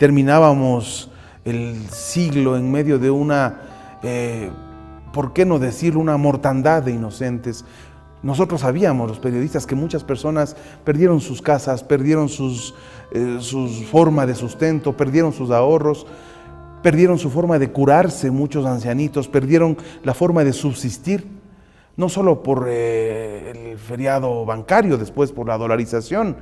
terminábamos el siglo en medio de una, ¿por qué no decirlo?, una mortandad de inocentes. Nosotros sabíamos, los periodistas, que muchas personas perdieron sus casas, perdieron sus forma de sustento, perdieron sus ahorros, perdieron su forma de curarse, muchos ancianitos, perdieron la forma de subsistir, no solo por el feriado bancario, después por la dolarización.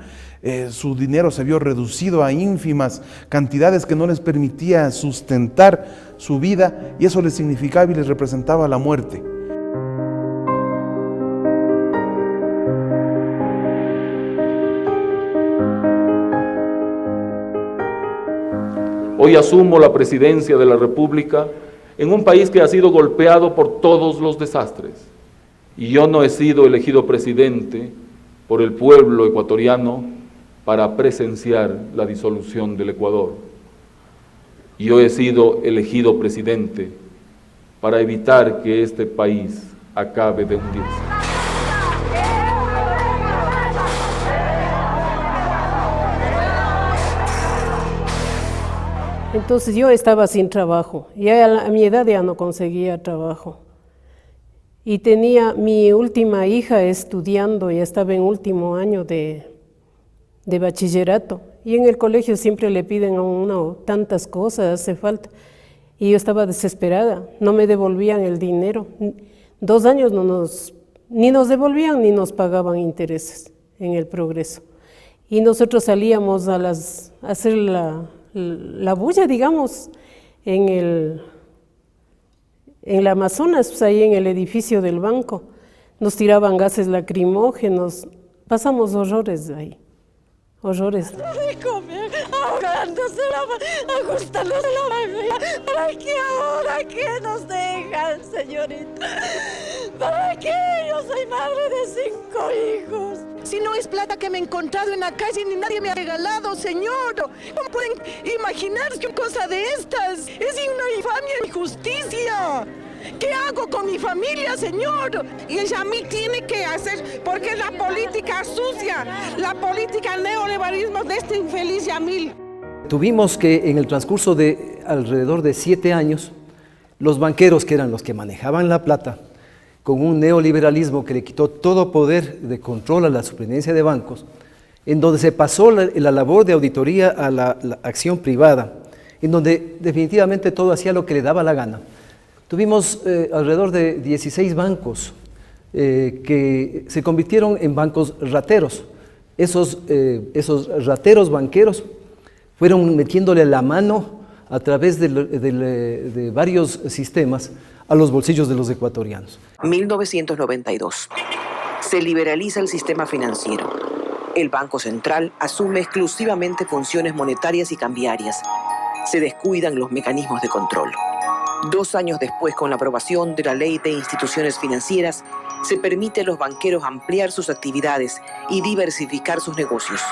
Su dinero se vio reducido a ínfimas cantidades que no les permitía sustentar su vida, y eso les significaba y les representaba la muerte. Hoy asumo la presidencia de la República en un país que ha sido golpeado por todos los desastres. Y yo no he sido elegido presidente por el pueblo ecuatoriano para presenciar la disolución del Ecuador. Yo he sido elegido presidente para evitar que este país acabe de hundirse. Entonces yo estaba sin trabajo, ya a mi edad ya no conseguía trabajo. Y tenía mi última hija estudiando, ya estaba en último año de bachillerato. Y en el colegio siempre le piden a uno tantas cosas, hace falta. Y yo estaba desesperada, no me devolvían el dinero. 2 años ni nos devolvían ni nos pagaban intereses en el Progreso. Y nosotros salíamos a hacer la bulla, digamos, en la Amazonas, pues ahí en el edificio del banco. Nos tiraban gases lacrimógenos, pasamos horrores ahí, horrores. Ahogándose, ajustándose la manga. ¿Para qué ahora? ¿Qué nos dejan, señorita? ¿Para qué? Yo soy madre de 5 hijos. Si no es plata que me he encontrado en la calle ni nadie me ha regalado, señor. ¿Cómo pueden imaginar que cosa de estas? Es una infamia y injusticia. ¿Qué hago con mi familia, señor? Y el Yamil tiene que hacer, porque es la política sucia, la política neoliberalismo de este infeliz Yamil. Tuvimos que en el transcurso de alrededor de 7 años, los banqueros, que eran los que manejaban la plata, con un neoliberalismo que le quitó todo poder de control a la superintendencia de bancos, en donde se pasó la labor de auditoría a la acción privada, en donde definitivamente todo hacía lo que le daba la gana. Tuvimos alrededor de 16 bancos que se convirtieron en bancos rateros. Esos rateros banqueros fueron metiéndole la mano a través de varios sistemas a los bolsillos de los ecuatorianos. 1992. Se liberaliza el sistema financiero. El Banco Central asume exclusivamente funciones monetarias y cambiarias. Se descuidan los mecanismos de control. 2 años después, con la aprobación de la Ley de Instituciones Financieras, se permite a los banqueros ampliar sus actividades y diversificar sus negocios.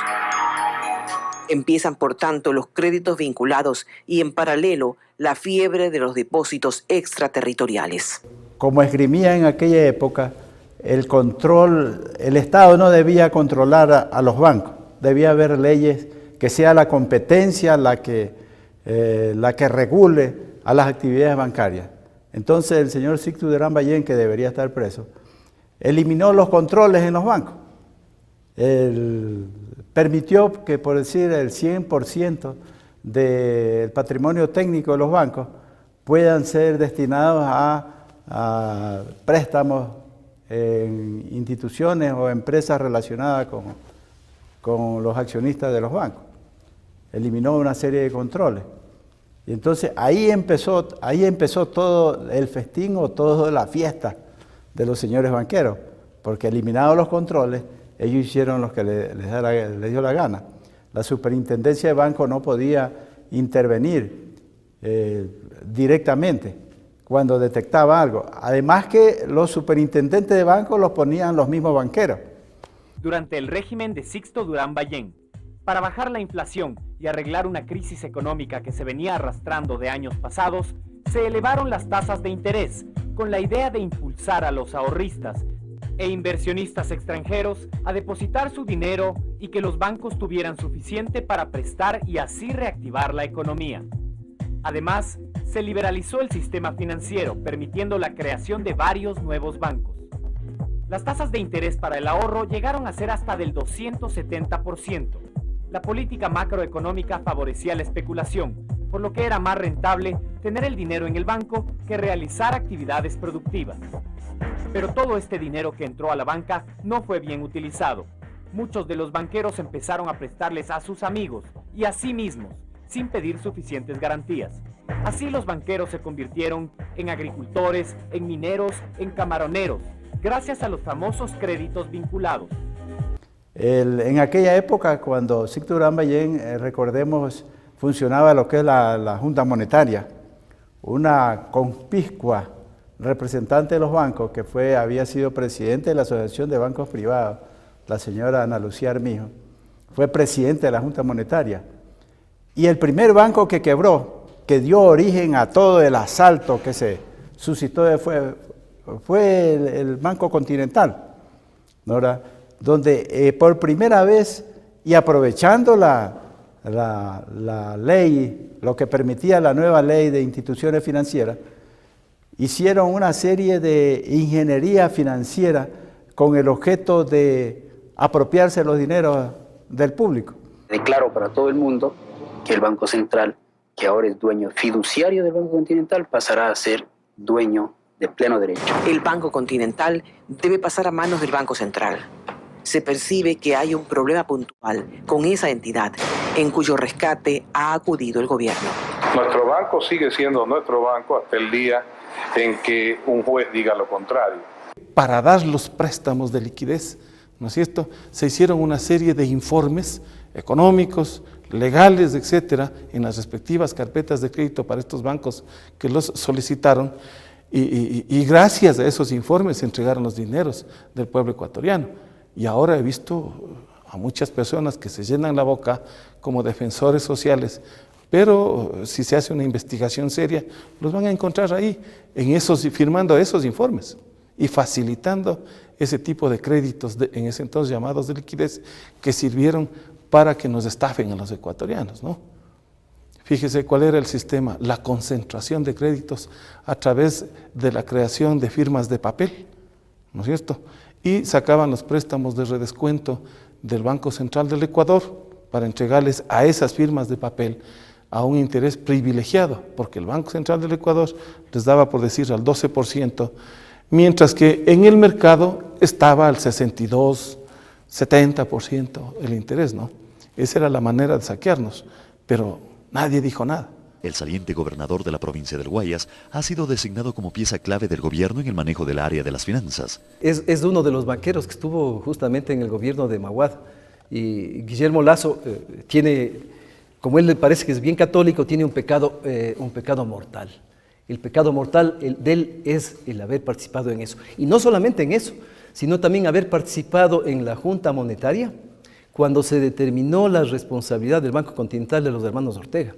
Empiezan, por tanto, los créditos vinculados y, en paralelo, la fiebre de los depósitos extraterritoriales. Como esgrimía en aquella época, el Estado no debía controlar a los bancos, debía haber leyes que sea la competencia la que regule a las actividades bancarias. Entonces el señor Sixto Durán Ballén, que debería estar preso, eliminó los controles en los bancos. Permitió que, por decir, el 100% del patrimonio técnico de los bancos puedan ser destinados a préstamos en instituciones o empresas relacionadas con los accionistas de los bancos. Eliminó una serie de controles. Y entonces ahí empezó todo el festín o toda la fiesta de los señores banqueros, porque eliminados los controles, ellos hicieron lo que les dio la gana. La superintendencia de banco no podía intervenir directamente cuando detectaba algo. Además que los superintendentes de banco los ponían los mismos banqueros. Durante el régimen de Sixto Durán Ballén, para bajar la inflación y arreglar una crisis económica que se venía arrastrando de años pasados, se elevaron las tasas de interés con la idea de impulsar a los ahorristas e inversionistas extranjeros a depositar su dinero y que los bancos tuvieran suficiente para prestar y así reactivar la economía. Además, se liberalizó el sistema financiero, permitiendo la creación de varios nuevos bancos. Las tasas de interés para el ahorro llegaron a ser hasta del 270%. La política macroeconómica favorecía la especulación, por lo que era más rentable tener el dinero en el banco que realizar actividades productivas. Pero todo este dinero que entró a la banca no fue bien utilizado. Muchos de los banqueros empezaron a prestarles a sus amigos y a sí mismos, sin pedir suficientes garantías. Así los banqueros se convirtieron en agricultores, en mineros, en camaroneros, gracias a los famosos créditos vinculados. En aquella época, cuando Sixto Durán Ballén, recordemos, funcionaba lo que es la Junta Monetaria, una conspicua representante de los bancos, que había sido presidente de la Asociación de Bancos Privados, la señora Ana Lucía Armijo, fue presidente de la Junta Monetaria. Y el primer banco que quebró, que dio origen a todo el asalto que se suscitó, fue el Banco Continental, ¿no? Donde por primera vez, y aprovechando la ley, lo que permitía la nueva ley de instituciones financieras, hicieron una serie de ingeniería financiera con el objeto de apropiarse los dineros del público. Declaro para todo el mundo que el Banco Central, que ahora es dueño fiduciario del Banco Continental, pasará a ser dueño de pleno derecho. El Banco Continental debe pasar a manos del Banco Central. Se percibe que hay un problema puntual con esa entidad, en cuyo rescate ha acudido el gobierno. Nuestro banco sigue siendo nuestro banco hasta el día en que un juez diga lo contrario. Para dar los préstamos de liquidez, ¿no es cierto?, se hicieron una serie de informes económicos, legales, etcétera, en las respectivas carpetas de crédito para estos bancos que los solicitaron, y gracias a esos informes se entregaron los dineros del pueblo ecuatoriano. Y ahora he visto a muchas personas que se llenan la boca como defensores sociales, pero si se hace una investigación seria, los van a encontrar ahí, firmando esos informes y facilitando ese tipo de créditos, en ese entonces llamados de liquidez, que sirvieron para que nos estafen a los ecuatorianos, ¿no? Fíjese cuál era el sistema: la concentración de créditos a través de la creación de firmas de papel, ¿no es cierto? Y sacaban los préstamos de redescuento del Banco Central del Ecuador para entregarles a esas firmas de papel a un interés privilegiado, porque el Banco Central del Ecuador les daba, por decir, al 12%, mientras que en el mercado estaba al 62%, 70% el interés, ¿no? Esa era la manera de saquearnos, pero nadie dijo nada. El saliente gobernador de la provincia del Guayas ha sido designado como pieza clave del gobierno en el manejo del área de las finanzas. Es uno de los banqueros que estuvo justamente en el gobierno de Maguad. Y Guillermo Lasso tiene, como él le parece que es bien católico, tiene un pecado mortal. El pecado mortal de él es el haber participado en eso. Y no solamente en eso, sino también haber participado en la Junta Monetaria cuando se determinó la responsabilidad del Banco Continental de los hermanos Ortega.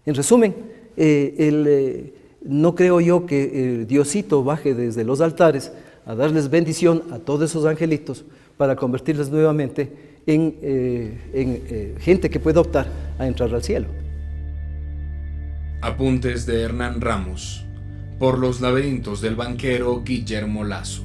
En resumen, no creo yo que Diosito baje desde los altares a darles bendición a todos esos angelitos para convertirles nuevamente en gente que pueda optar a entrar al cielo. Apuntes de Hernán Ramos, por los laberintos del banquero Guillermo Lasso.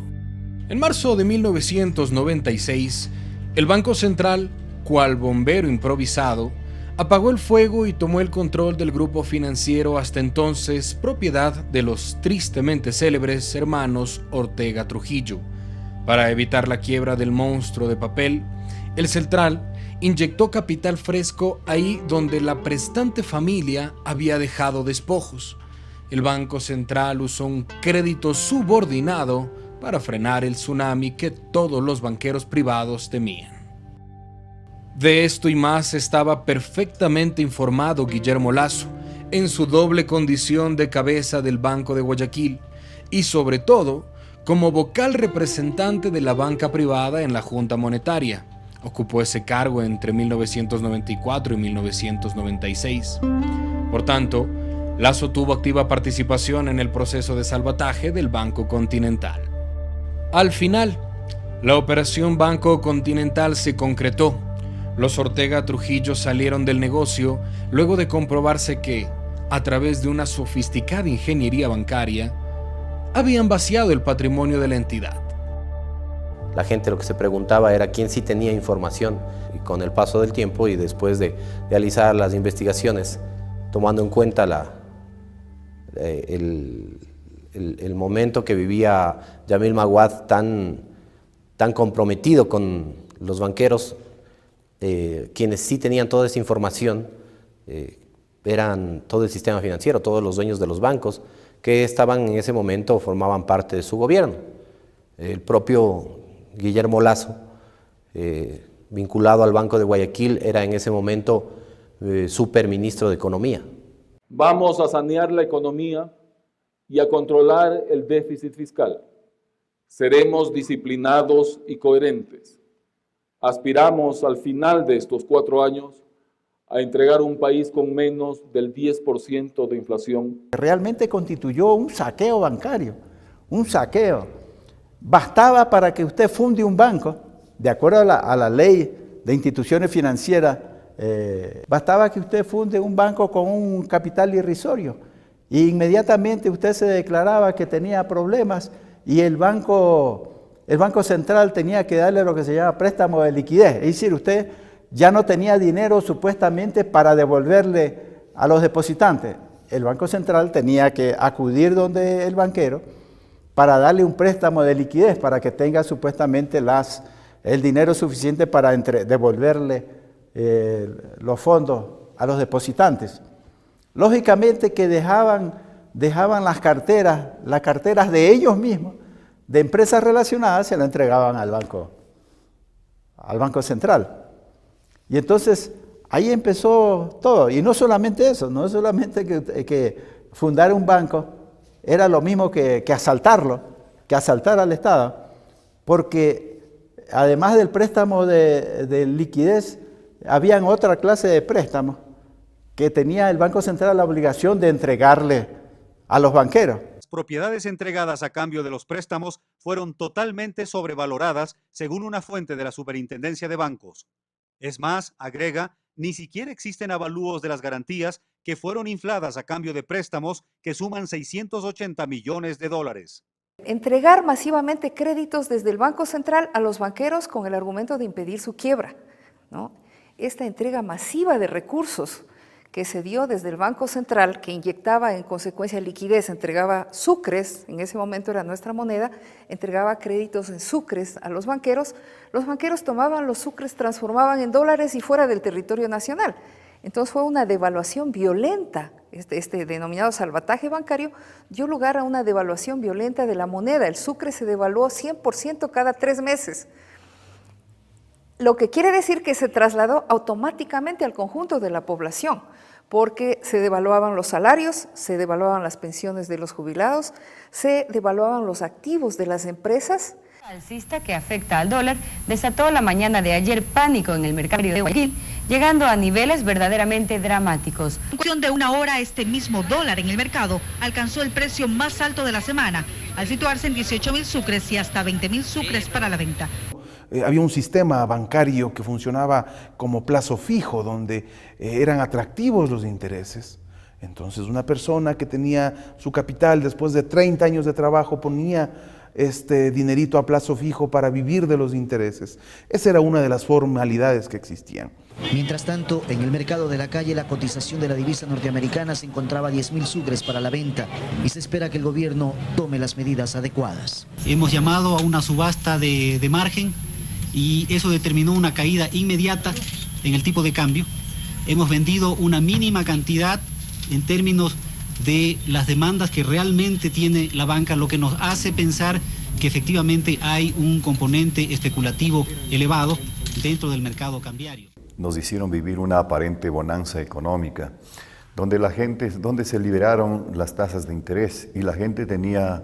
En marzo de 1996, el Banco Central, cual bombero improvisado, apagó el fuego y tomó el control del grupo financiero hasta entonces propiedad de los tristemente célebres hermanos Ortega Trujillo. Para evitar la quiebra del monstruo de papel, el Central inyectó capital fresco ahí donde la prestante familia había dejado despojos. El Banco Central usó un crédito subordinado para frenar el tsunami que todos los banqueros privados temían. De esto y más estaba perfectamente informado Guillermo Lasso, en su doble condición de cabeza del Banco de Guayaquil y sobre todo como vocal representante de la banca privada en la Junta Monetaria. Ocupó ese cargo entre 1994 y 1996. Por tanto, Lasso tuvo activa participación en el proceso de salvataje del Banco Continental. Al final, La operación Banco Continental se concretó. Los Ortega Trujillo salieron del negocio luego de comprobarse que, a través de una sofisticada ingeniería bancaria, habían vaciado el patrimonio de la entidad. La gente lo que se preguntaba era quién sí tenía información, y con el paso del tiempo y después de realizar las investigaciones, tomando en cuenta el momento que vivía Yamil Maguad tan comprometido con los banqueros, quienes sí tenían toda esa información eran todo el sistema financiero, todos los dueños de los bancos que estaban en ese momento, formaban parte de su gobierno. El propio Guillermo Lasso, vinculado al Banco de Guayaquil, era en ese momento superministro de Economía. Vamos a sanear la economía y a controlar el déficit fiscal. Seremos disciplinados y coherentes. Aspiramos al final de estos 4 años a entregar un país con menos del 10% de inflación. Realmente constituyó un saqueo bancario, un saqueo. Bastaba para que usted funde un banco, de acuerdo a la ley de instituciones financieras, bastaba que usted funde un banco con un capital irrisorio e inmediatamente usted se declaraba que tenía problemas y el Banco Central tenía que darle lo que se llama préstamo de liquidez, es decir, usted ya no tenía dinero supuestamente para devolverle a los depositantes. El Banco Central tenía que acudir donde el banquero para darle un préstamo de liquidez para que tenga supuestamente el dinero suficiente para devolverle los fondos a los depositantes. Lógicamente que dejaban las carteras de ellos mismos, de empresas relacionadas, se la entregaban al Banco Central. Y entonces ahí empezó todo. Y no solamente eso, no solamente que fundar un banco era lo mismo que asaltarlo, que asaltar al Estado, porque además del préstamo de liquidez, habían otra clase de préstamos que tenía el Banco Central la obligación de entregarle a los banqueros. Las propiedades entregadas a cambio de los préstamos fueron totalmente sobrevaloradas, según una fuente de la Superintendencia de Bancos. Es más, agrega, ni siquiera existen avalúos de las garantías que fueron infladas a cambio de préstamos que suman $680 millones. Entregar masivamente créditos desde el Banco Central a los banqueros con el argumento de impedir su quiebra, ¿no? Esta entrega masiva de recursos que se dio desde el Banco Central, que inyectaba en consecuencia liquidez, entregaba sucres, en ese momento era nuestra moneda, entregaba créditos en sucres a los banqueros tomaban los sucres, transformaban en dólares y fuera del territorio nacional. Entonces fue una devaluación violenta, este denominado salvataje bancario dio lugar a una devaluación violenta de la moneda. El sucre se devaluó 100% cada 3 meses. Lo que quiere decir que se trasladó automáticamente al conjunto de la población, porque se devaluaban los salarios, se devaluaban las pensiones de los jubilados, se devaluaban los activos de las empresas. Alcista que afecta al dólar desató la mañana de ayer pánico en el mercado de Guayaquil, llegando a niveles verdaderamente dramáticos. En cuestión de 1 hora, este mismo dólar en el mercado alcanzó el precio más alto de la semana, al situarse en 18.000 sucres y hasta 20.000 sucres para la venta. Había un sistema bancario que funcionaba como plazo fijo, donde eran atractivos los intereses. Entonces una persona que tenía su capital después de 30 años de trabajo ponía este dinerito a plazo fijo para vivir de los intereses. Esa era una de las formalidades que existían. Mientras tanto, en el mercado de la calle la cotización de la divisa norteamericana se encontraba a 10.000 sucres para la venta y se espera que el gobierno tome las medidas adecuadas. Hemos llamado a una subasta de margen y eso determinó una caída inmediata en el tipo de cambio. Hemos vendido una mínima cantidad en términos de las demandas que realmente tiene la banca, lo que nos hace pensar que efectivamente hay un componente especulativo elevado dentro del mercado cambiario. Nos hicieron vivir una aparente bonanza económica, donde se liberaron las tasas de interés y la gente tenía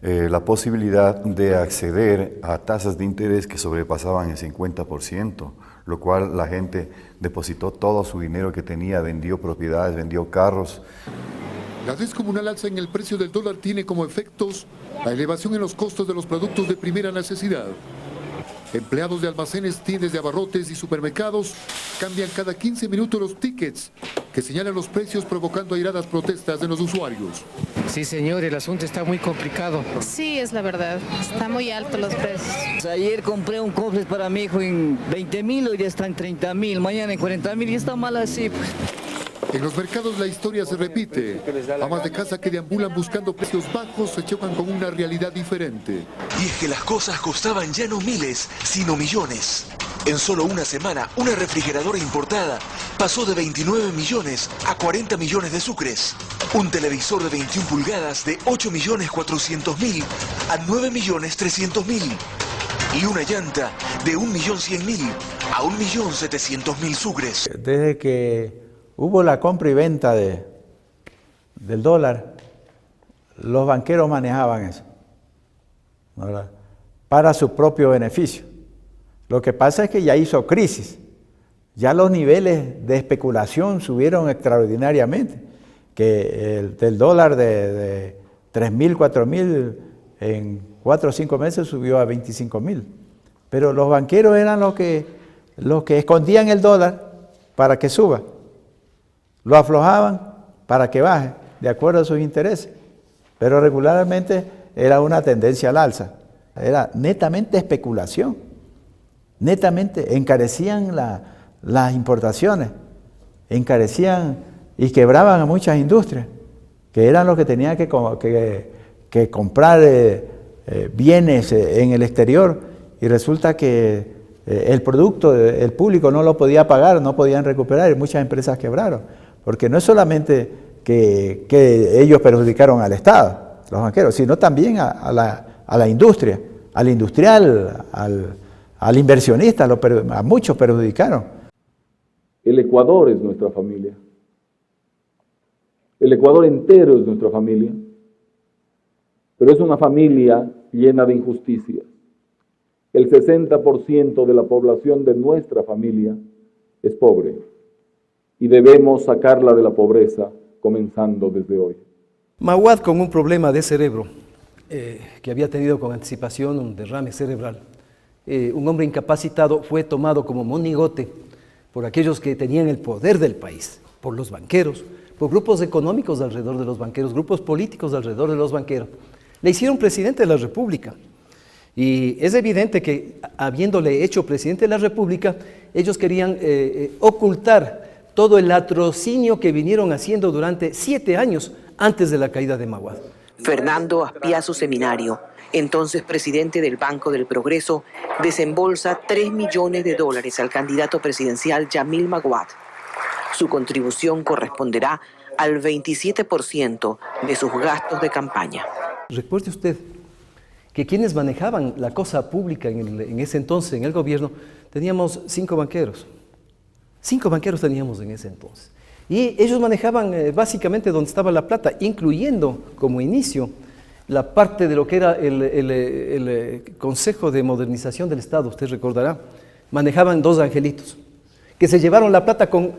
la posibilidad de acceder a tasas de interés que sobrepasaban el 50%, lo cual la gente depositó todo su dinero que tenía, vendió propiedades, vendió carros. La descomunal alza en el precio del dólar tiene como efectos la elevación en los costos de los productos de primera necesidad. Empleados de almacenes, tiendas de abarrotes y supermercados cambian cada 15 minutos los tickets que señalan los precios, provocando airadas protestas de los usuarios. Sí, señor, el asunto está muy complicado. Sí, es la verdad. Está muy alto los precios. Ayer compré un cofre para mi hijo en 20.000, hoy ya está en 30.000, mañana en 40.000 y está mal así. En los mercados la historia se repite. Amas de casa que deambulan buscando precios bajos se chocan con una realidad diferente. Y es que las cosas costaban ya no miles, sino millones. En solo una semana, una refrigeradora importada pasó de 29 millones a 40 millones de sucres. Un televisor de 21 pulgadas de 8.400.000 a 9.300.000. Y una llanta de 1.100.000 a 1.700.000 sucres. Desde que hubo la compra y venta del dólar, los banqueros manejaban eso, ¿verdad?, para su propio beneficio. Lo que pasa es que ya hizo crisis, ya los niveles de especulación subieron extraordinariamente, que del dólar de 3.000, 4.000 en 4 o 5 meses subió a 25.000. Pero los banqueros eran los que escondían el dólar para que suba. Lo aflojaban para que baje, de acuerdo a sus intereses. Pero regularmente era una tendencia al alza. Era netamente especulación. Netamente encarecían las importaciones. Encarecían y quebraban a muchas industrias, que eran los que tenían que comprar bienes en el exterior. Y resulta que el producto, el público no lo podía pagar, no podían recuperar y muchas empresas quebraron. Porque no es solamente que ellos perjudicaron al Estado, los banqueros, sino también a la industria, al industrial, al inversionista, a muchos perjudicaron. El Ecuador es nuestra familia. El Ecuador entero es nuestra familia. Pero es una familia llena de injusticias. El 60% de la población de nuestra familia es pobre. Y debemos sacarla de la pobreza, comenzando desde hoy. Maguad, con un problema de cerebro, que había tenido con anticipación un derrame cerebral, un hombre incapacitado, fue tomado como monigote por aquellos que tenían el poder del país, por los banqueros, por grupos económicos alrededor de los banqueros, grupos políticos alrededor de los banqueros. Le hicieron presidente de la República. Y es evidente que, habiéndole hecho presidente de la República, ellos querían ocultar todo el latrocinio que vinieron haciendo durante 7 años antes de la caída de Maguad. Fernando Aspiazu Seminario, entonces presidente del Banco del Progreso, desembolsa $3 millones al candidato presidencial Yamil Maguad. Su contribución corresponderá al 27% de sus gastos de campaña. Recuerde usted que quienes manejaban la cosa pública en ese entonces, en el gobierno, teníamos 5 banqueros. 5 banqueros teníamos en ese entonces. Y ellos manejaban básicamente donde estaba la plata, incluyendo como inicio la parte de lo que era el Consejo de Modernización del Estado, usted recordará. Manejaban 2 angelitos, que se llevaron la plata con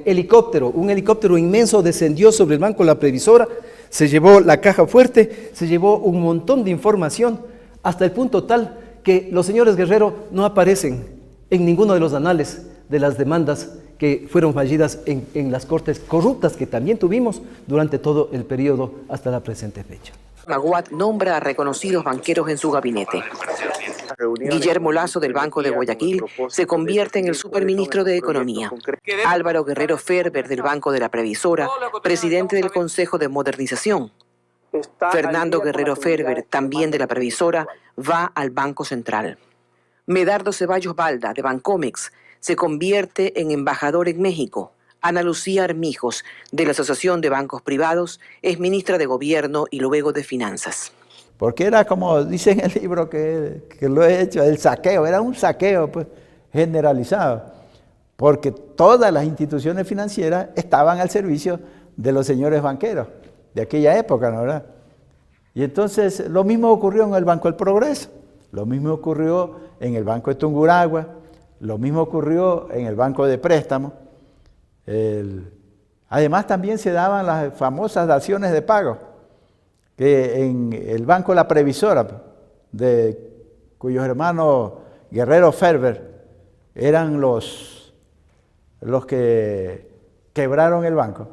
helicóptero. Un helicóptero inmenso descendió sobre el Banco La Previsora, se llevó la caja fuerte, se llevó un montón de información, hasta el punto tal que los señores Guerrero no aparecen en ninguno de los anales de las demandas que fueron fallidas en las cortes corruptas que también tuvimos durante todo el periodo hasta la presente fecha. Maguad nombra a reconocidos banqueros en su gabinete. Guillermo Lasso, del Banco de Guayaquil, se convierte en el superministro de Economía. Álvaro Guerrero Ferber, del Banco de la Previsora, presidente del Consejo de Modernización. Fernando Guerrero Ferber, también de la Previsora, va al Banco Central. Medardo Ceballos Balda, de Bancomex, se convierte en embajador en México. Ana Lucía Armijos, de la Asociación de Bancos Privados, es ministra de Gobierno y luego de Finanzas. Porque era como dice en el libro que lo he hecho, el saqueo, era un saqueo pues, generalizado, porque todas las instituciones financieras estaban al servicio de los señores banqueros de aquella época, ¿no, verdad? Y entonces lo mismo ocurrió en el Banco del Progreso, lo mismo ocurrió en el Banco de Tungurahua, lo mismo ocurrió en el Banco de Préstamo. Además también se daban las famosas daciones de pago, que en el Banco La Previsora, cuyos hermanos Guerrero Ferber eran los que quebraron el banco,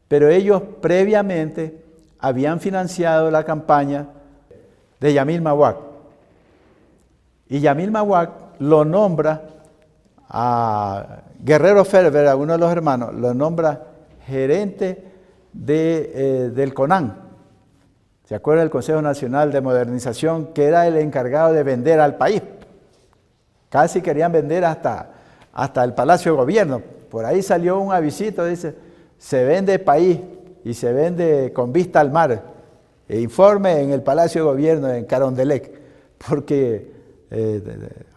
pero ellos previamente habían financiado la campaña de Yamil Mahuac. Y Yamil Mahuac lo nombra a Guerrero Ferber, a uno de los hermanos, lo nombra gerente del CONAN. ¿Se acuerda del Consejo Nacional de Modernización? Que era el encargado de vender al país. Casi querían vender hasta el Palacio de Gobierno. Por ahí salió un avisito, dice, se vende país y se vende con vista al mar. Informe en el Palacio de Gobierno en Carondelet, porque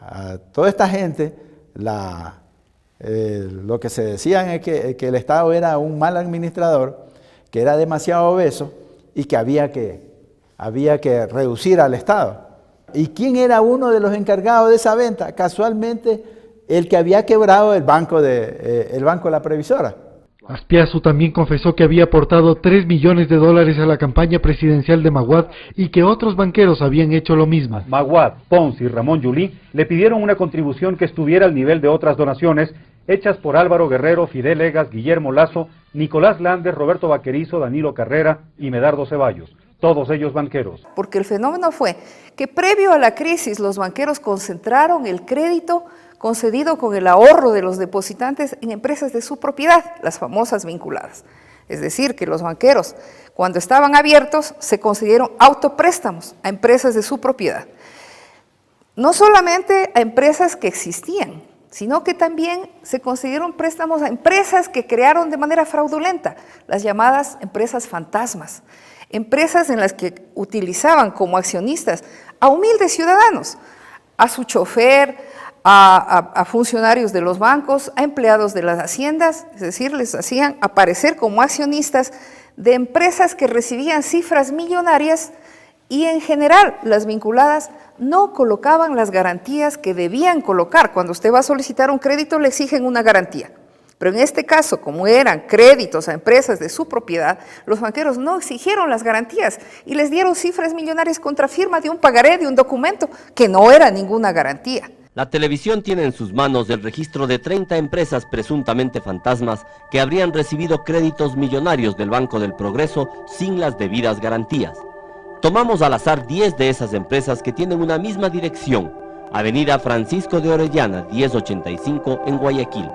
a toda esta gente lo que se decían es que el Estado era un mal administrador, que era demasiado obeso y que había que reducir al Estado. ¿Y quién era uno de los encargados de esa venta? Casualmente, el que había quebrado el banco de la Previsora. Aspiazu también confesó que había aportado $3 millones a la campaña presidencial de Mahuad y que otros banqueros habían hecho lo mismo. Mahuad, Pons y Ramón Yulí le pidieron una contribución que estuviera al nivel de otras donaciones hechas por Álvaro Guerrero, Fidel Egas, Guillermo Lazo, Nicolás Landes, Roberto Vaquerizo, Danilo Carrera y Medardo Ceballos, todos ellos banqueros. Porque el fenómeno fue que previo a la crisis los banqueros concentraron el crédito concedido con el ahorro de los depositantes en empresas de su propiedad, las famosas vinculadas. Es decir, que los banqueros, cuando estaban abiertos, se concedieron autopréstamos a empresas de su propiedad. No solamente a empresas que existían, sino que también se concedieron préstamos a empresas que crearon de manera fraudulenta, las llamadas empresas fantasmas, empresas en las que utilizaban como accionistas a humildes ciudadanos, a su chofer, a funcionarios de los bancos, a empleados de las haciendas, es decir, les hacían aparecer como accionistas de empresas que recibían cifras millonarias y en general las vinculadas no colocaban las garantías que debían colocar. Cuando usted va a solicitar un crédito le exigen una garantía, pero en este caso, como eran créditos a empresas de su propiedad, los banqueros no exigieron las garantías y les dieron cifras millonarias contra firma de un pagaré, de un documento que no era ninguna garantía. La televisión tiene en sus manos el registro de 30 empresas presuntamente fantasmas que habrían recibido créditos millonarios del Banco del Progreso sin las debidas garantías. Tomamos al azar 10 de esas empresas que tienen una misma dirección, Avenida Francisco de Orellana, 1085 en Guayaquil.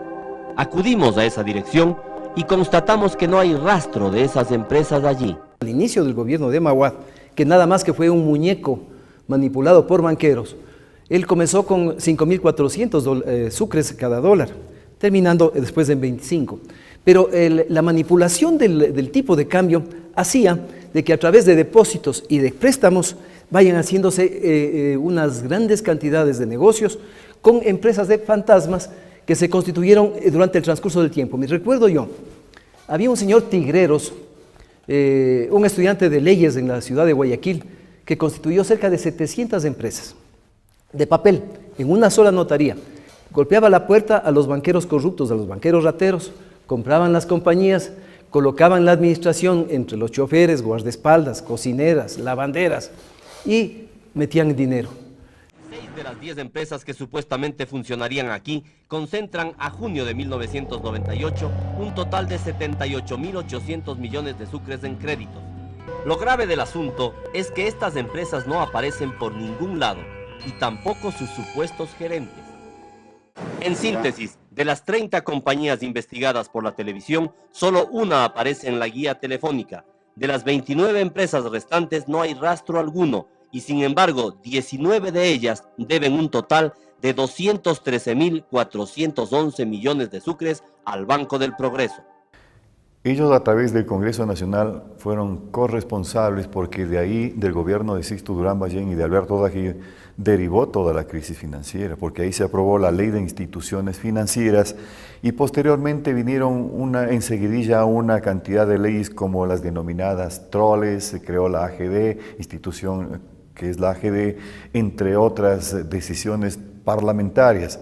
Acudimos a esa dirección y constatamos que no hay rastro de esas empresas allí. Al inicio del gobierno de Mahuad, que nada más que fue un muñeco manipulado por banqueros, él comenzó con 5.400 sucres cada dólar, terminando después en 25. Pero la manipulación del tipo de cambio hacía de que a través de depósitos y de préstamos vayan haciéndose unas grandes cantidades de negocios con empresas de fantasmas que se constituyeron durante el transcurso del tiempo. Me recuerdo yo, había un señor Tigreros, un estudiante de leyes en la ciudad de Guayaquil, que constituyó cerca de 700 empresas de papel, en una sola notaría. Golpeaba la puerta a los banqueros corruptos, a los banqueros rateros, compraban las compañías, colocaban la administración entre los choferes, guardaespaldas, cocineras, lavanderas y metían dinero. 6 de las 10 empresas que supuestamente funcionarían aquí concentran a junio de 1998 un total de 78.800 millones de sucres en créditos. Lo grave del asunto es que estas empresas no aparecen por ningún lado y tampoco sus supuestos gerentes. En síntesis, de las 30 compañías investigadas por la televisión, solo una aparece en la guía telefónica. De las 29 empresas restantes no hay rastro alguno y sin embargo 19 de ellas deben un total de 213.411 millones de sucres al Banco del Progreso. Ellos a través del Congreso Nacional fueron corresponsables porque de ahí, del gobierno de Sixto Durán Ballén y de Alberto Dajir, derivó toda la crisis financiera, porque ahí se aprobó la ley de instituciones financieras y posteriormente vinieron enseguidilla una cantidad de leyes como las denominadas troles, se creó la AGD, institución que es la AGD, entre otras decisiones parlamentarias.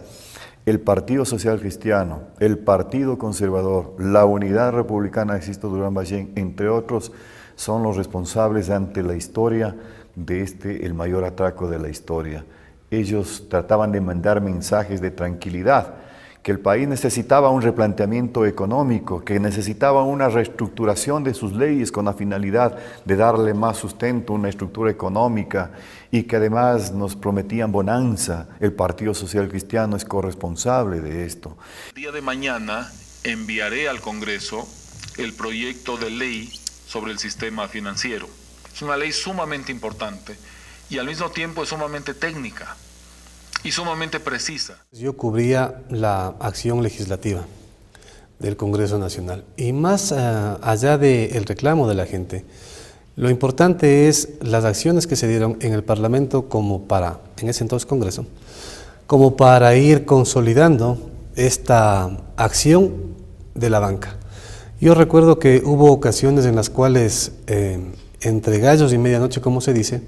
El Partido Social Cristiano, el Partido Conservador, la Unidad Republicana de Sixto Durán Ballén, entre otros, son los responsables ante la historia de el mayor atraco de la historia. Ellos trataban de mandar mensajes de tranquilidad, que el país necesitaba un replanteamiento económico, que necesitaba una reestructuración de sus leyes con la finalidad de darle más sustento, una estructura económica, y que además nos prometían bonanza. El Partido Social Cristiano es corresponsable de esto. El día de mañana enviaré al Congreso el proyecto de ley sobre el sistema financiero. Es una ley sumamente importante y al mismo tiempo es sumamente técnica y sumamente precisa. Yo cubría la acción legislativa del Congreso Nacional y más allá del reclamo de la gente, lo importante es las acciones que se dieron en el Parlamento en ese entonces Congreso, como para ir consolidando esta acción de la banca. Yo recuerdo que hubo ocasiones en las cuales, entre gallos y medianoche, como se dice,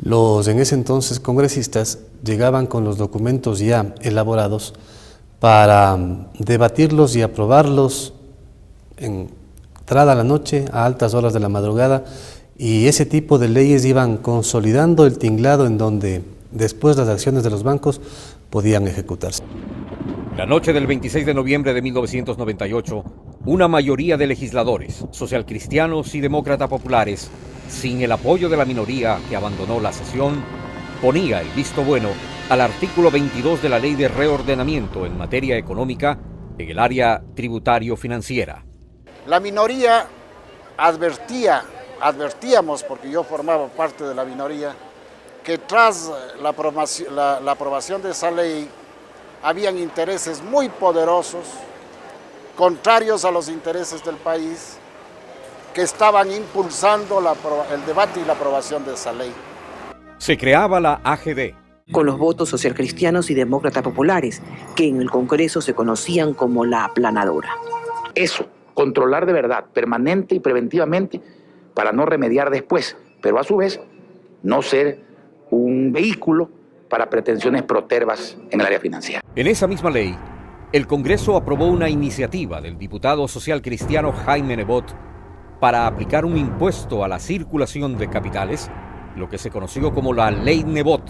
los en ese entonces congresistas llegaban con los documentos ya elaborados para debatirlos y aprobarlos entrada la noche, a altas horas de la madrugada, y ese tipo de leyes iban consolidando el tinglado en donde después las acciones de los bancos podían ejecutarse. La noche del 26 de noviembre de 1998, una mayoría de legisladores, socialcristianos y demócratas populares, sin el apoyo de la minoría que abandonó la sesión, ponía el visto bueno al artículo 22 de la Ley de Reordenamiento en materia económica en el área tributario-financiera. La minoría advertíamos, porque yo formaba parte de la minoría, que tras la aprobación de esa ley habían intereses muy poderosos, contrarios a los intereses del país, que estaban impulsando el debate y la aprobación de esa ley. Se creaba la AGD, con los votos socialcristianos y demócratas populares, que en el Congreso se conocían como la aplanadora. Eso, controlar de verdad, permanente y preventivamente, para no remediar después, pero a su vez no ser un vehículo para pretensiones protervas en el área financiera. En esa misma ley, el Congreso aprobó una iniciativa del diputado socialcristiano Jaime Nebot para aplicar un impuesto a la circulación de capitales, lo que se conoció como la Ley Nebot,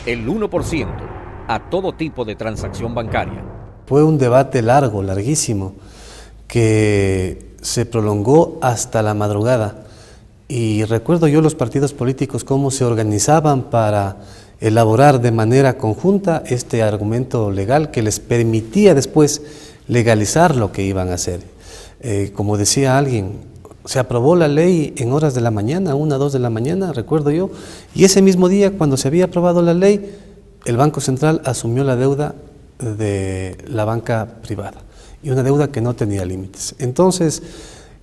el 1% a todo tipo de transacción bancaria. Fue un debate larguísimo, que se prolongó hasta la madrugada. Y recuerdo yo los partidos políticos cómo se organizaban para elaborar de manera conjunta este argumento legal que les permitía después legalizar lo que iban a hacer. Como decía alguien, se aprobó la ley en horas de la mañana, 1 o 2 de la mañana, recuerdo yo, y ese mismo día, cuando se había aprobado la ley, el Banco Central asumió la deuda de la banca privada, y una deuda que no tenía límites. Entonces,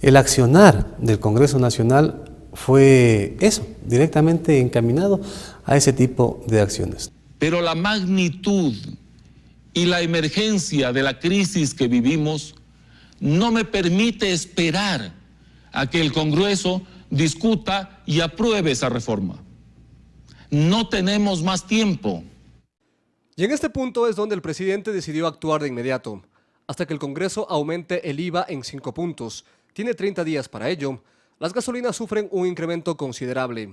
el accionar del Congreso Nacional fue eso, directamente encaminado a ese tipo de acciones. Pero la magnitud y la emergencia de la crisis que vivimos no me permite esperar a que el Congreso discuta y apruebe esa reforma. No tenemos más tiempo. Y en este punto es donde el presidente decidió actuar de inmediato, hasta que el Congreso aumente el IVA en 5 puntos. Tiene 30 días para ello. Las gasolinas sufren un incremento considerable.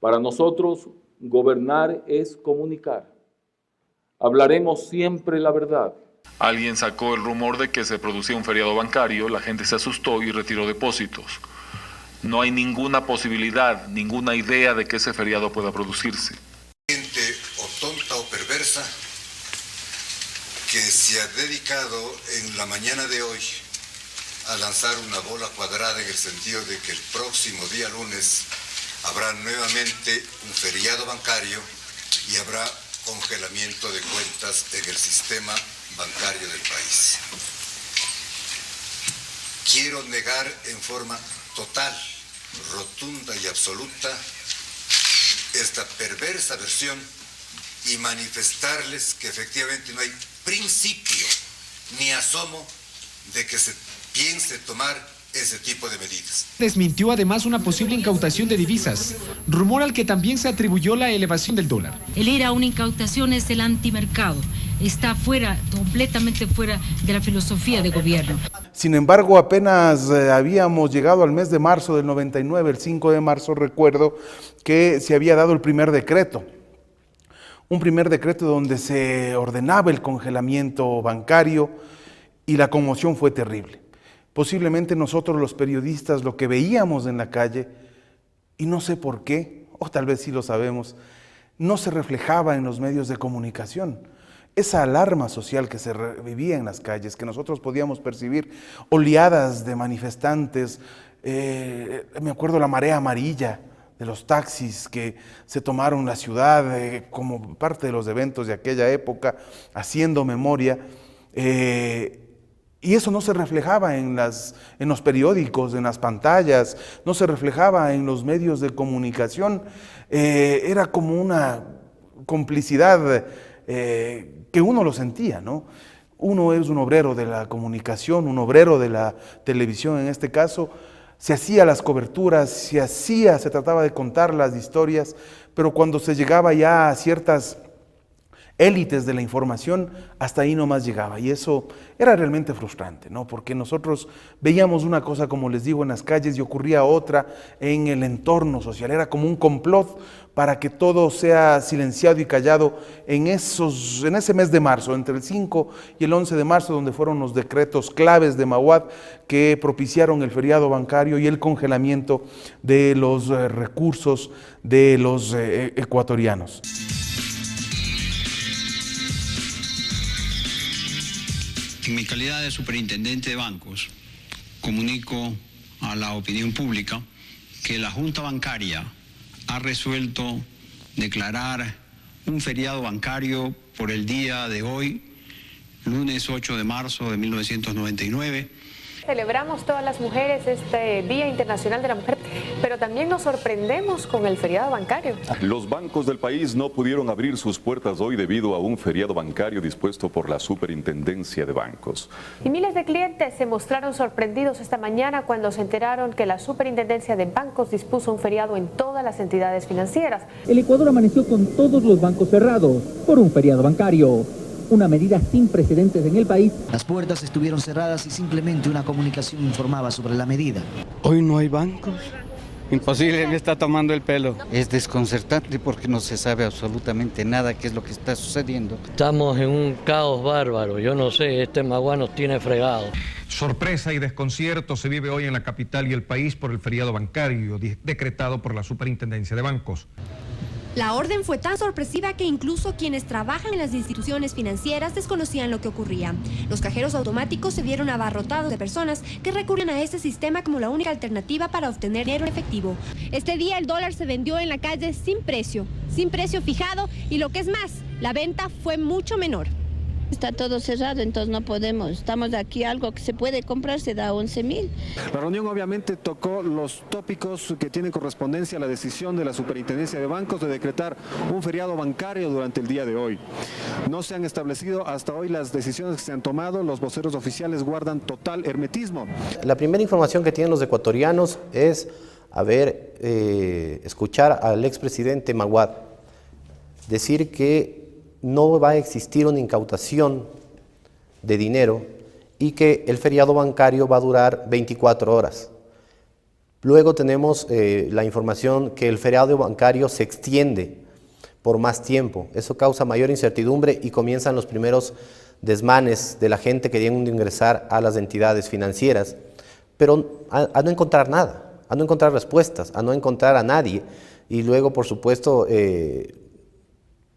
Para nosotros, gobernar es comunicar. Hablaremos siempre la verdad. Alguien sacó el rumor de que se producía un feriado bancario, la gente se asustó y retiró depósitos. No hay ninguna posibilidad, ninguna idea de que ese feriado pueda producirse. Gente o tonta o perversa que se ha dedicado en la mañana de hoy a lanzar una bola cuadrada en el sentido de que el próximo día lunes habrá nuevamente un feriado bancario y habrá congelamiento de cuentas en el sistema bancario del país. Quiero negar en forma total, rotunda y absoluta esta perversa versión y manifestarles que efectivamente no hay principio ni asomo de que se piense tomar ese tipo de medidas. Desmintió además una posible incautación de divisas, rumor al que también se atribuyó la elevación del dólar. El ir a una incautación es el antimercado, está completamente fuera de la filosofía de gobierno. Sin embargo, apenas habíamos llegado al mes de marzo del 99, el 5 de marzo recuerdo que se había dado el primer decreto. Un primer decreto donde se ordenaba el congelamiento bancario y la conmoción fue terrible. Posiblemente nosotros los periodistas lo que veíamos en la calle, y no sé por qué, o tal vez sí lo sabemos, no se reflejaba en los medios de comunicación. Esa alarma social que se vivía en las calles, que nosotros podíamos percibir, oleadas de manifestantes, me acuerdo la marea amarilla de los taxis que se tomaron la ciudad como parte de los eventos de aquella época, haciendo memoria, y eso no se reflejaba en los periódicos, en las pantallas, no se reflejaba en los medios de comunicación, era como una complicidad que uno lo sentía, ¿no? Uno es un obrero de la comunicación, un obrero de la televisión en este caso. Se hacía las coberturas, se trataba de contar las historias, pero cuando se llegaba ya a ciertas élites de la información, hasta ahí nomás llegaba, y eso era realmente frustrante, ¿no? Porque nosotros veíamos una cosa, como les digo, en las calles y ocurría otra en el entorno social. Era como un complot para que todo sea silenciado y callado en ese mes de marzo, entre el 5 y el 11 de marzo, donde fueron los decretos claves de Maguad que propiciaron el feriado bancario y el congelamiento de los recursos de los ecuatorianos. En mi calidad de superintendente de bancos, comunico a la opinión pública que la Junta Bancaria ha resuelto declarar un feriado bancario por el día de hoy, lunes 8 de marzo de 1999. Celebramos todas las mujeres este Día Internacional de la Mujer, pero también nos sorprendemos con el feriado bancario. Los bancos del país no pudieron abrir sus puertas hoy debido a un feriado bancario dispuesto por la Superintendencia de Bancos. Y miles de clientes se mostraron sorprendidos esta mañana cuando se enteraron que la Superintendencia de Bancos dispuso un feriado en todas las entidades financieras. El Ecuador amaneció con todos los bancos cerrados por un feriado bancario. Una medida sin precedentes en el país. Las puertas estuvieron cerradas y simplemente una comunicación informaba sobre la medida. Hoy no hay bancos. Imposible, me está tomando el pelo. Es desconcertante porque no se sabe absolutamente nada qué es lo que está sucediendo. Estamos en un caos bárbaro, yo no sé, este Maguad nos tiene fregados. Sorpresa y desconcierto se vive hoy en la capital y el país por el feriado bancario decretado por la Superintendencia de Bancos. La orden fue tan sorpresiva que incluso quienes trabajan en las instituciones financieras desconocían lo que ocurría. Los cajeros automáticos se vieron abarrotados de personas que recurren a este sistema como la única alternativa para obtener dinero en efectivo. Este día el dólar se vendió en la calle sin precio fijado, y lo que es más, la venta fue mucho menor. Está todo cerrado, entonces no podemos. Estamos aquí, algo que se puede comprar se da 11.000. La reunión obviamente tocó los tópicos que tienen correspondencia a la decisión de la Superintendencia de Bancos de decretar un feriado bancario durante el día de hoy. No se han establecido hasta hoy las decisiones que se han tomado, los voceros oficiales guardan total hermetismo. La primera información que tienen los ecuatorianos es escuchar al expresidente Maguad decir que no va a existir una incautación de dinero y que el feriado bancario va a durar 24 horas. Luego tenemos la información que el feriado bancario se extiende por más tiempo. Eso causa mayor incertidumbre y comienzan los primeros desmanes de la gente queriendo ingresar a las entidades financieras, pero a no encontrar nada, a no encontrar respuestas, a no encontrar a nadie y luego, por supuesto,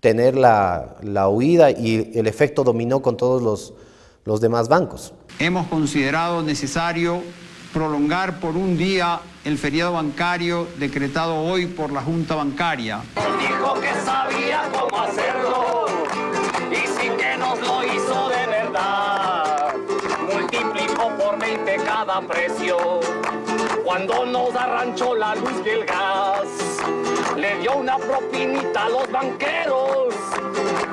tener la huida y el efecto dominó con todos los demás bancos. Hemos considerado necesario prolongar por un día el feriado bancario decretado hoy por la Junta Bancaria. Dijo que sabía cómo hacerlo y sí que nos lo hizo de verdad. Multiplicó por 20 cada precio cuando nos arranchó la luz y el gas. Le dio una propinita a los banqueros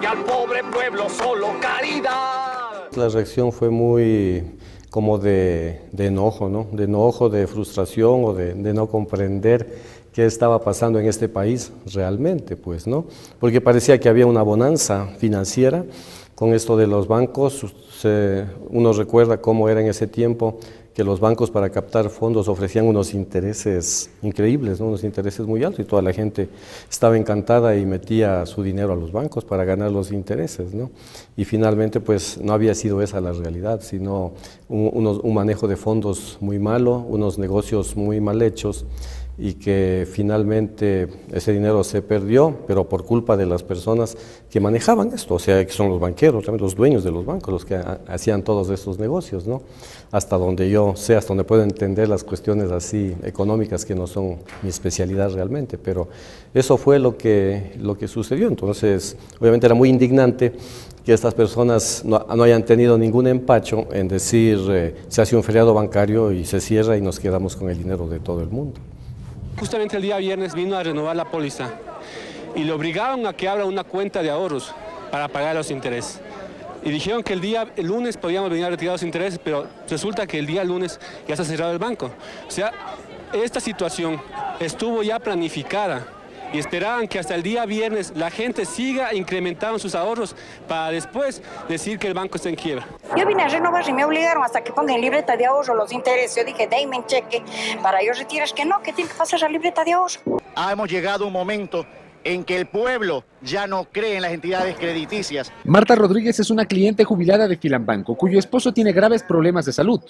y al pobre pueblo solo caridad. La reacción fue muy como de enojo, ¿no? De enojo, de frustración o de no comprender qué estaba pasando en este país realmente, pues, ¿no? Porque parecía que había una bonanza financiera con esto de los bancos. Uno recuerda cómo era en ese tiempo que los bancos para captar fondos ofrecían unos intereses increíbles, ¿no? Unos intereses muy altos, y toda la gente estaba encantada y metía su dinero a los bancos para ganar los intereses, ¿no? Y finalmente pues no había sido esa la realidad, sino un manejo de fondos muy malo, unos negocios muy mal hechos, y que finalmente ese dinero se perdió, pero por culpa de las personas que manejaban esto, o sea, que son los banqueros, también los dueños de los bancos, los que hacían todos estos negocios, ¿no? Hasta donde yo sé, hasta donde puedo entender las cuestiones así económicas, que no son mi especialidad realmente, pero eso fue lo que sucedió. Entonces, obviamente era muy indignante que estas personas no hayan tenido ningún empacho en decir se hace un feriado bancario y se cierra y nos quedamos con el dinero de todo el mundo. Justamente el día viernes vino a renovar la póliza y le obligaron a que abra una cuenta de ahorros para pagar los intereses. Y dijeron que el lunes podíamos venir a retirar los intereses, pero resulta que el día lunes ya está cerrado el banco. O sea, esta situación estuvo ya planificada y esperaban que hasta el día viernes la gente siga incrementando sus ahorros para después decir que el banco está en quiebra. Yo vine a renovar y me obligaron hasta que pongan en libreta de ahorro los intereses. Yo dije, denme un cheque para yo retirar, que no, que tiene que pasar la libreta de ahorro. Hemos llegado a un momento en que el pueblo ya no cree en las entidades crediticias. Marta Rodríguez es una cliente jubilada de Filambanco, cuyo esposo tiene graves problemas de salud.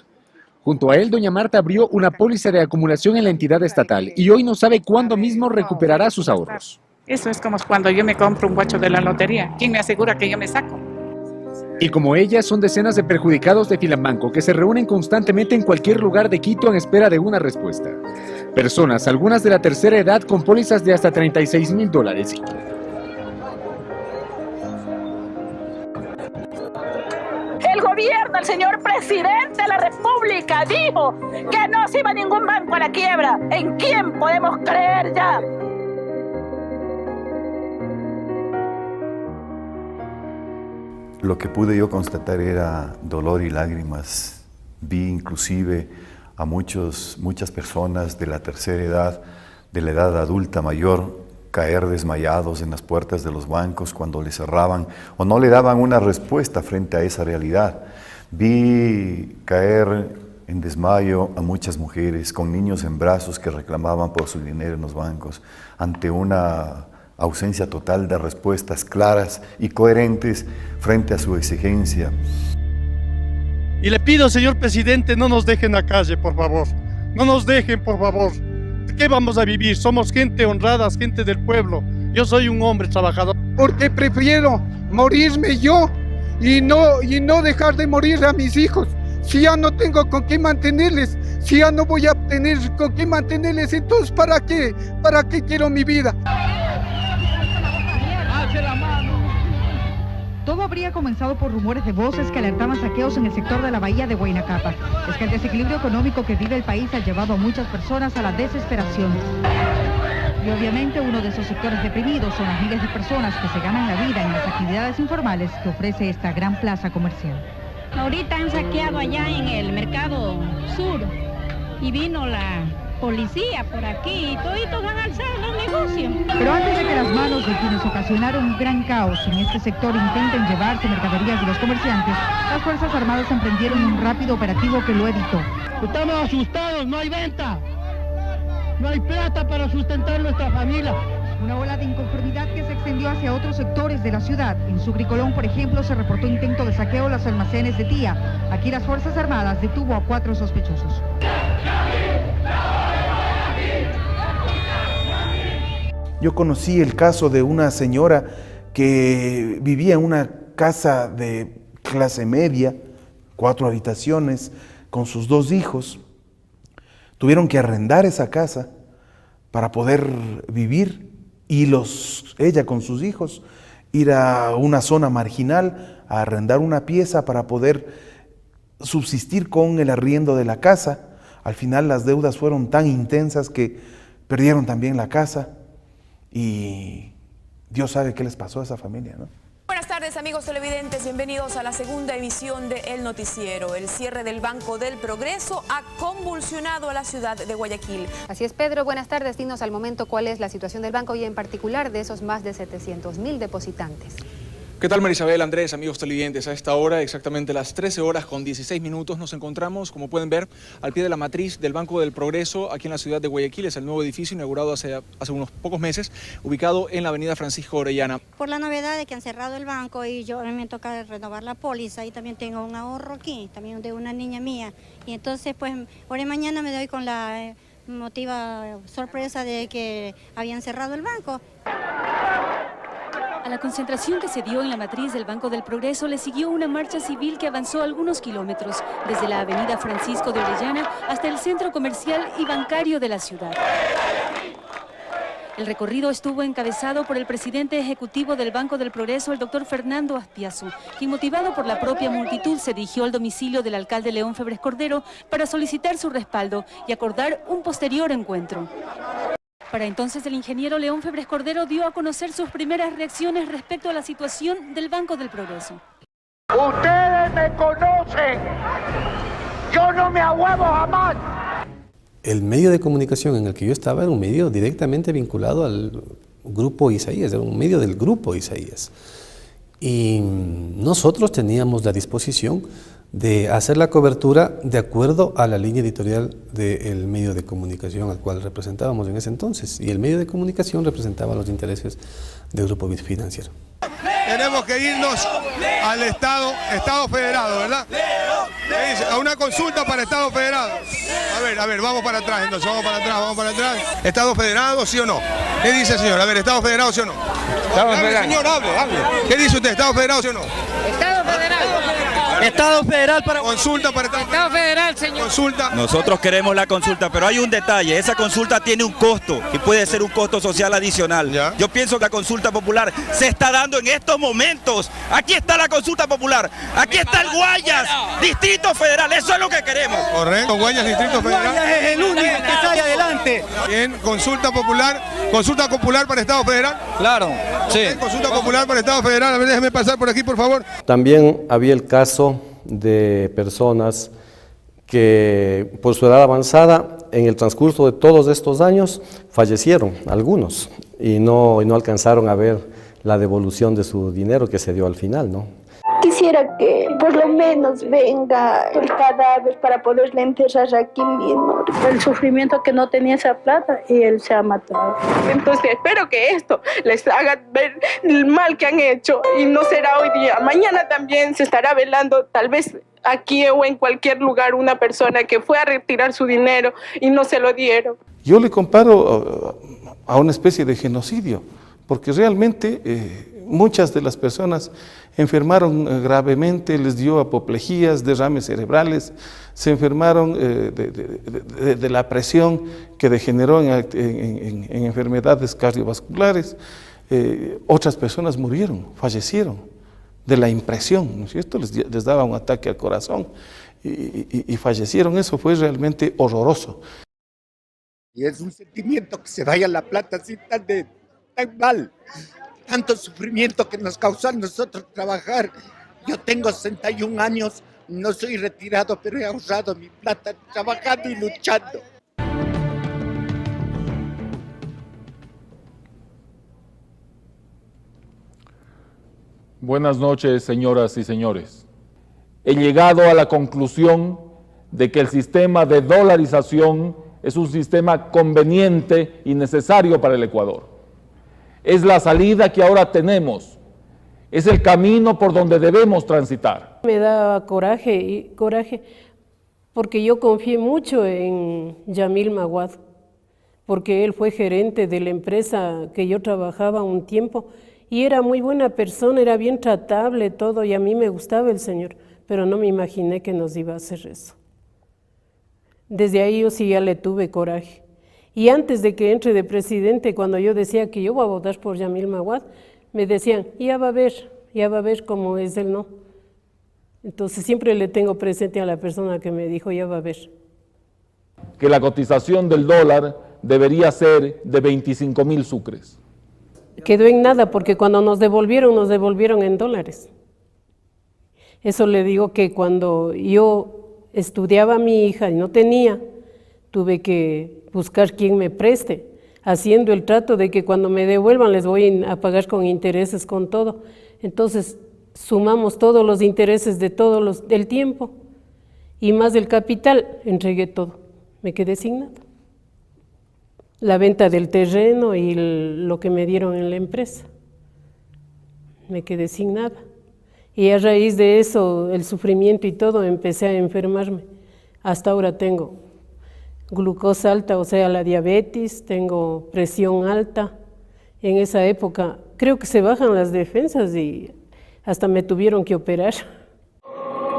Junto a él, doña Marta abrió una póliza de acumulación en la entidad estatal y hoy no sabe cuándo mismo recuperará sus ahorros. Eso es como cuando yo me compro un guacho de la lotería. ¿Quién me asegura que yo me saco? Y como ella, son decenas de perjudicados de Filambanco que se reúnen constantemente en cualquier lugar de Quito en espera de una respuesta. Personas, algunas de la tercera edad, con pólizas de hasta $36,000. El gobierno, el señor presidente de la República dijo que no se iba ningún banco a la quiebra. ¿En quién podemos creer ya? Lo que pude yo constatar era dolor y lágrimas. Vi inclusive a muchas personas de la tercera edad, de la edad adulta mayor, caer desmayados en las puertas de los bancos cuando le cerraban o no le daban una respuesta frente a esa realidad. Vi caer en desmayo a muchas mujeres con niños en brazos que reclamaban por su dinero en los bancos ante una ausencia total de respuestas claras y coherentes frente a su exigencia. Y le pido, señor presidente, no nos dejen a calle, por favor. No nos dejen, por favor. ¿De qué vamos a vivir? Somos gente honrada, gente del pueblo. Yo soy un hombre trabajador. Porque prefiero morirme yo y no dejar de morir a mis hijos. Si ya no tengo con qué mantenerles, si ya no voy a tener con qué mantenerles, entonces ¿para qué? ¿Para qué quiero mi vida? Todo habría comenzado por rumores de voces que alertaban saqueos en el sector de la bahía de Huayna Capac. Es que el desequilibrio económico que vive el país ha llevado a muchas personas a la desesperación. Y obviamente uno de esos sectores deprimidos son las miles de personas que se ganan la vida en las actividades informales que ofrece esta gran plaza comercial. Ahorita han saqueado allá en el mercado sur y vino la policía por aquí y toditos han alzado los negocios. Pero antes de que las manos de quienes ocasionaron un gran caos en este sector intenten llevarse mercaderías de los comerciantes, las Fuerzas Armadas emprendieron un rápido operativo que lo evitó. Estamos asustados, no hay venta, no hay plata para sustentar nuestra familia. Una ola de inconformidad que se extendió hacia otros sectores de la ciudad. En Sucre-Colón, por ejemplo, se reportó intento de saqueo a los almacenes de Tía. Aquí las Fuerzas Armadas detuvo a 4 sospechosos. Yo conocí el caso de una señora que vivía en una casa de clase media, 4 habitaciones, con sus 2 hijos. Tuvieron que arrendar esa casa para poder vivir y ella con sus hijos ir a una zona marginal a arrendar una pieza para poder subsistir con el arriendo de la casa. Al final las deudas fueron tan intensas que perdieron también la casa y Dios sabe qué les pasó a esa familia, ¿no? Buenas tardes, amigos televidentes, bienvenidos a la segunda emisión de El Noticiero. El cierre del Banco del Progreso ha convulsionado a la ciudad de Guayaquil. Así es, Pedro, buenas tardes. Dinos al momento cuál es la situación del banco y en particular de esos más de 700.000 depositantes. ¿Qué tal, Marisabel, Andrés, amigos televidentes? A esta hora, exactamente las 13 horas con 16 minutos, nos encontramos, como pueden ver, al pie de la matriz del Banco del Progreso, aquí en la ciudad de Guayaquil. Es el nuevo edificio inaugurado hace unos pocos meses, ubicado en la avenida Francisco Orellana. Por la novedad de que han cerrado el banco y yo a mí me toca renovar la póliza y también tengo un ahorro aquí, también de una niña mía. Y entonces, pues, ahora y mañana me doy con la motiva sorpresa de que habían cerrado el banco. A la concentración que se dio en la matriz del Banco del Progreso le siguió una marcha civil que avanzó algunos kilómetros, desde la avenida Francisco de Orellana hasta el centro comercial y bancario de la ciudad. El recorrido estuvo encabezado por el presidente ejecutivo del Banco del Progreso, el doctor Fernando Aspiazu, quien, motivado por la propia multitud, se dirigió al domicilio del alcalde León Febres Cordero para solicitar su respaldo y acordar un posterior encuentro. Para entonces, el ingeniero León Febres Cordero dio a conocer sus primeras reacciones respecto a la situación del Banco del Progreso. Ustedes me conocen, yo no me ahuevo jamás. El medio de comunicación en el que yo estaba era un medio directamente vinculado al Grupo Isaías, era un medio del Grupo Isaías. Y nosotros teníamos la disposición de hacer la cobertura de acuerdo a la línea editorial del medio de comunicación al cual representábamos en ese entonces. Y el medio de comunicación representaba los intereses del Grupo Financiero. Tenemos que irnos al Estado federado, ¿verdad? ¿Qué dice? A una consulta para Estado federado. A ver, vamos para atrás, entonces, vamos para atrás. ¿Estado federado, sí o no? ¿Qué dice el señor? A ver, ¿Estado federado, sí o no? Hable, señor, hable. ¿Qué dice usted? ¿Estado federado, sí o no? Estado federal. Estado federal para consulta para Estado federal, señor. Consulta. Nosotros queremos la consulta, pero hay un detalle. Esa consulta tiene un costo y puede ser un costo social adicional. ¿Ya? Yo pienso que la consulta popular se está dando en estos momentos. Aquí está la consulta popular. Aquí está el Guayas, Distrito Federal. Eso es lo que queremos. Correcto, Guayas, Distrito Federal. Guayas es el único que sale adelante. Bien, consulta popular para Estado federal. Claro, sí. Consulta popular para Estado federal. A ver, déjeme pasar por aquí, por favor. También había el caso de personas que por su edad avanzada en el transcurso de todos estos años fallecieron, algunos, y no alcanzaron a ver la devolución de su dinero que se dio al final, ¿no? Quisiera que por lo menos venga el cadáver para poderle enterrar aquí mismo. El sufrimiento que no tenía esa plata y él se ha matado. Entonces espero que esto les haga ver el mal que han hecho y no será hoy día. Mañana también se estará velando tal vez aquí o en cualquier lugar una persona que fue a retirar su dinero y no se lo dieron. Yo le comparo a una especie de genocidio, porque realmente muchas de las personas enfermaron gravemente, les dio apoplejías, derrames cerebrales, se enfermaron de la presión que degeneró en enfermedades cardiovasculares. Otras personas murieron, fallecieron de la impresión, ¿no es cierto? Les daba un ataque al corazón y fallecieron. Eso fue realmente horroroso. Y es un sentimiento que se vaya la plata así tan mal. Tanto sufrimiento que nos causó a nosotros trabajar. Yo tengo 61 años, no soy retirado, pero he ahorrado mi plata trabajando y luchando. Buenas noches, señoras y señores. He llegado a la conclusión de que el sistema de dolarización es un sistema conveniente y necesario para el Ecuador. Es la salida que ahora tenemos, es el camino por donde debemos transitar. Me da coraje porque yo confié mucho en Yamil Maguad, porque él fue gerente de la empresa que yo trabajaba un tiempo y era muy buena persona, era bien tratable todo y a mí me gustaba el señor, pero no me imaginé que nos iba a hacer eso. Desde ahí yo sí ya le tuve coraje. Y antes de que entre de presidente, cuando yo decía que yo voy a votar por Yamil Maguad, me decían, ya va a ver cómo es él, ¿no? Entonces siempre le tengo presente a la persona que me dijo, ya va a ver. Que la cotización del dólar debería ser de 25.000 sucres. Quedó en nada, porque cuando nos devolvieron en dólares. Eso le digo que cuando yo estudiaba a mi hija y no tenía, tuve que buscar quien me preste, haciendo el trato de que cuando me devuelvan les voy a pagar con intereses, con todo. Entonces sumamos todos los intereses de del tiempo y más del capital, entregué todo, me quedé sin nada. La venta del terreno y lo que me dieron en la empresa, me quedé sin nada. Y a raíz de eso, el sufrimiento y todo, empecé a enfermarme. Hasta ahora tengo glucosa alta, o sea, la diabetes, tengo presión alta. En esa época creo que se bajan las defensas y hasta me tuvieron que operar.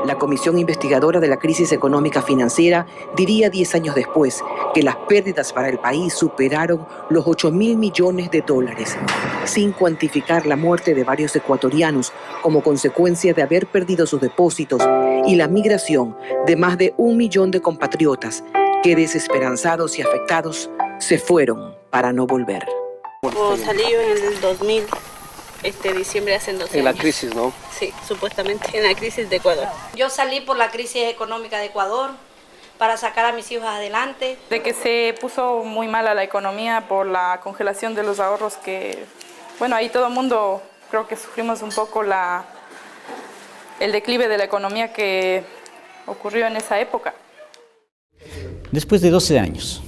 La Comisión Investigadora de la Crisis Económica Financiera diría 10 años después que las pérdidas para el país superaron los 8.000 millones de dólares, sin cuantificar la muerte de varios ecuatorianos como consecuencia de haber perdido sus depósitos y la migración de más de 1 millón de compatriotas que, desesperanzados y afectados, se fueron para no volver. Salí yo en el 2000. Diciembre hace 12 años. En la crisis, ¿no? Sí, supuestamente en la crisis de Ecuador. Yo salí por la crisis económica de Ecuador para sacar a mis hijos adelante. De que se puso muy mala la economía por la congelación de los ahorros que, bueno, ahí todo el mundo creo que sufrimos un poco el declive de la economía que ocurrió en esa época. Después de 12 años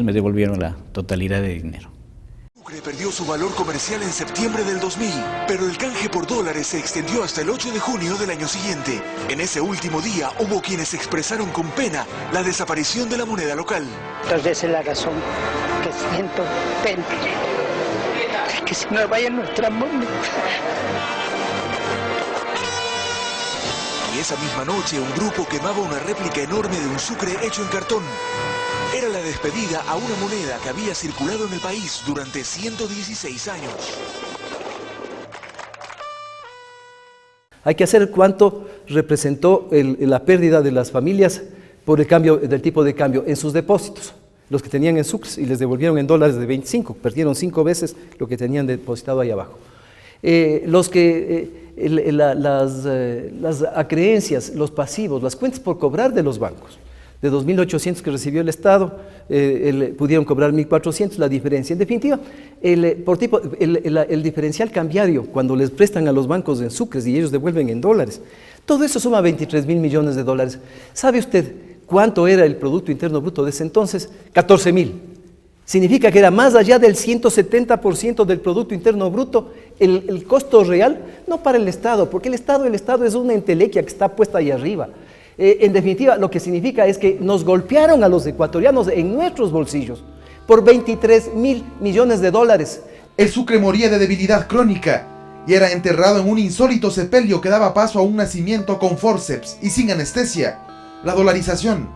me devolvieron la totalidad de dinero. Sucre perdió su valor comercial en septiembre del 2000, pero el canje por dólares se extendió hasta el 8 de junio del año siguiente. En ese último día hubo quienes expresaron con pena la desaparición de la moneda local. Entonces esa es la razón que siento pena de que se nos vaya nuestra moneda. Y esa misma noche un grupo quemaba una réplica enorme de un sucre hecho en cartón. Era la despedida a una moneda que había circulado en el país durante 116 años. Hay que hacer cuánto representó la pérdida de las familias por el cambio del tipo de cambio en sus depósitos. Los que tenían en sucres y les devolvieron en dólares de 25, perdieron 5 veces lo que tenían depositado ahí abajo. Las acreencias, los pasivos, las cuentas por cobrar de los bancos, de 2.800 que recibió el Estado, pudieron cobrar 1.400, la diferencia. En definitiva, el diferencial cambiario, cuando les prestan a los bancos en sucres y ellos devuelven en dólares, todo eso suma 23.000 millones de dólares. ¿Sabe usted cuánto era el Producto Interno Bruto de ese entonces? 14.000. Significa que era más allá del 170% del Producto Interno Bruto el costo real, no para el Estado, porque el Estado es una entelequia que está puesta ahí arriba. En definitiva, lo que significa es que nos golpearon a los ecuatorianos en nuestros bolsillos por 23.000 millones de dólares. El sucre moría de debilidad crónica y era enterrado en un insólito sepelio que daba paso a un nacimiento con forceps y sin anestesia, la dolarización.